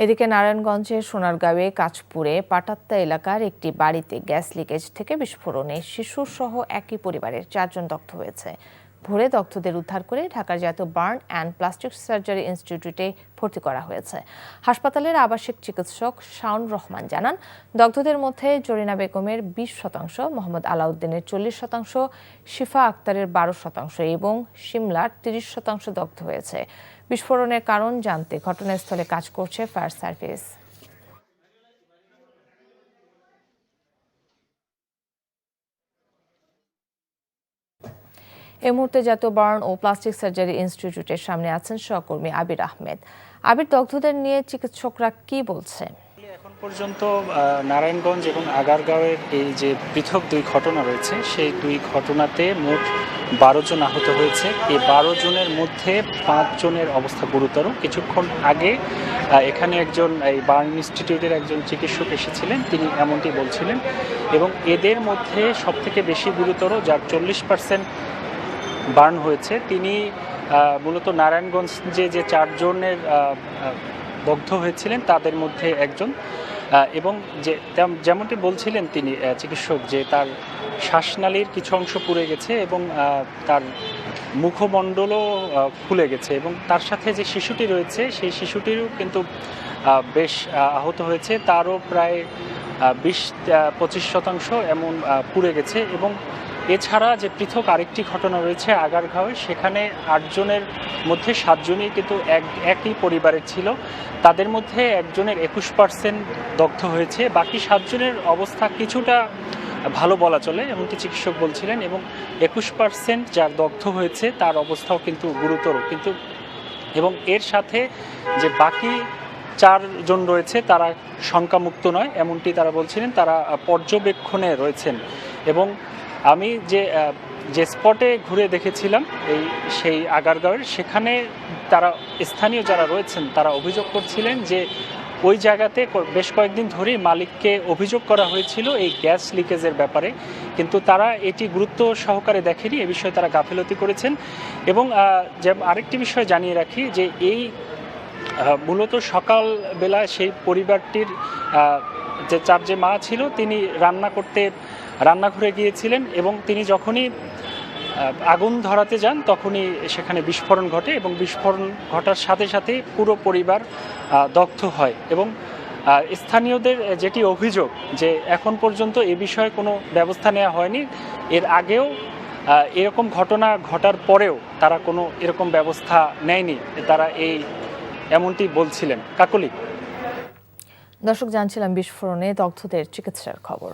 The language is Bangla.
এদিকে নারায়ণগঞ্জের সোনারগাঁওয়ে কাঁচপুরে পাটাত্তা এলাকার একটি বাড়িতে গ্যাস লিকেজ থেকে বিস্ফোরণে শিশুসহ একই পরিবারের 4 জন দগ্ধ হয়েছে। ভোরে দগ্ধদের উদ্ধার করে ঢাকার জাতীয় বার্ন অ্যান্ড প্লাস্টিক সার্জারি ইনস্টিটিউটে ভর্তি করা হয়েছে। হাসপাতালের আবাসিক চিকিৎসক শাওন রহমান জানান, দগ্ধদের মধ্যে জরিনা বেগমের 20%, মোহাম্মদ আলাউদ্দিনের 40%, শিফা আক্তারের 12% এবং শিমলার 30% দগ্ধ হয়েছে। বিস্ফোরণের কারণ জানতে ঘটনাস্থলে কাজ করছে ফায়ার সার্ভিস। এই মুহূর্তে জাতীয় বার্ন ও প্লাস্টিক সার্জারি ইনস্টিটিউটের সামনে আছেন সহকর্মী আবির আহমেদ। আবির, দগ্ধদের নিয়ে চিকিৎসকরা কি বলছে? এখন পর্যন্ত নারায়ণগঞ্জ এবং আগারগাঁওয়ের এই যে পৃথক 2 ঘটনা রয়েছে, সেই 2 ঘটনাতে মোট 12 জন আহত হয়েছে। এই 12 জনের মধ্যে 5 জনের অবস্থা গুরুতর। কিছুক্ষণ আগে এখানে একজন এই বার্ন ইনস্টিটিউটের একজন চিকিৎসক এসেছিলেন, তিনি এমনটি বলছিলেন। এবং এদের মধ্যে সবথেকে বেশি গুরুতর, যার 40% বার্ন হয়েছে, তিনি মূলত নারায়ণগঞ্জে যে 4 জনের দগ্ধ হয়েছিলেন তাদের মধ্যে একজন। এবং যেমনটি বলছিলেন তিনি চিকিৎসক, যে তার শ্বাসনালীর কিছু অংশ পুড়ে গেছে এবং তার মুখমণ্ডলও ফুলে গেছে। এবং তার সাথে যে শিশুটি রয়েছে, সেই শিশুটিরও কিন্তু বেশ আহত হয়েছে, তারও প্রায় 20-25% এমন পুড়ে গেছে। এবং এছাড়া যে পৃথক আরেকটি ঘটনা রয়েছে আগারগাঁওয়ে, সেখানে 8 জনের মধ্যে 7 জনই কিন্তু একই পরিবারের ছিল। তাদের মধ্যে একজনের 21% দগ্ধ হয়েছে, বাকি 7 জনের অবস্থা কিছুটা ভালো বলা চলে, এমনকি চিকিৎসক বলছিলেন। এবং 21% যার দগ্ধ হয়েছে তার অবস্থাও কিন্তু গুরুতর। এবং এর সাথে যে বাকি 4 জন রয়েছে তারা শঙ্কামুক্ত নয়, এমনটি তারা বলছিলেন, তারা পর্যবেক্ষণে রয়েছেন। এবং আমি যে স্পটে ঘুরে দেখেছিলাম সেই আগারগাঁওয়ের, সেখানে তারা স্থানীয় যারা রয়েছেন তারা অভিযোগ করছিলেন যে ওই জায়গাতে বেশ কয়েকদিন ধরেই মালিককে অভিযোগ করা হয়েছিল এই গ্যাস লিকেজের ব্যাপারে, কিন্তু তারা এটি গুরুত্ব সহকারে দেখেনি, এ বিষয়ে তারা গাফিলতি করেছেন। এবং আরেকটি বিষয় জানিয়ে রাখি যে এই মূলত সকালবেলায় সেই পরিবারটির যে মা ছিল, তিনি রান্নাঘরে গিয়েছিলেন এবং তিনি যখনই আগুন ধরাতে যান তখনই সেখানে বিস্ফোরণ ঘটে এবং বিস্ফোরণ ঘটার সাথে সাথে পুরো পরিবার দগ্ধ হয়। এবং স্থানীয়দের যেটি অভিযোগ যে এখন পর্যন্ত এ বিষয়ে কোনো ব্যবস্থা নেওয়া হয়নি, এর আগেও এরকম ঘটনা ঘটার পরেও তারা কোনো এরকম ব্যবস্থা নেয়নি, তারা এমনটি বলছিলেন। কাকলি। দর্শক, জানছিলাম বিস্ফোরণে দগ্ধদের চিকিৎসার খবর।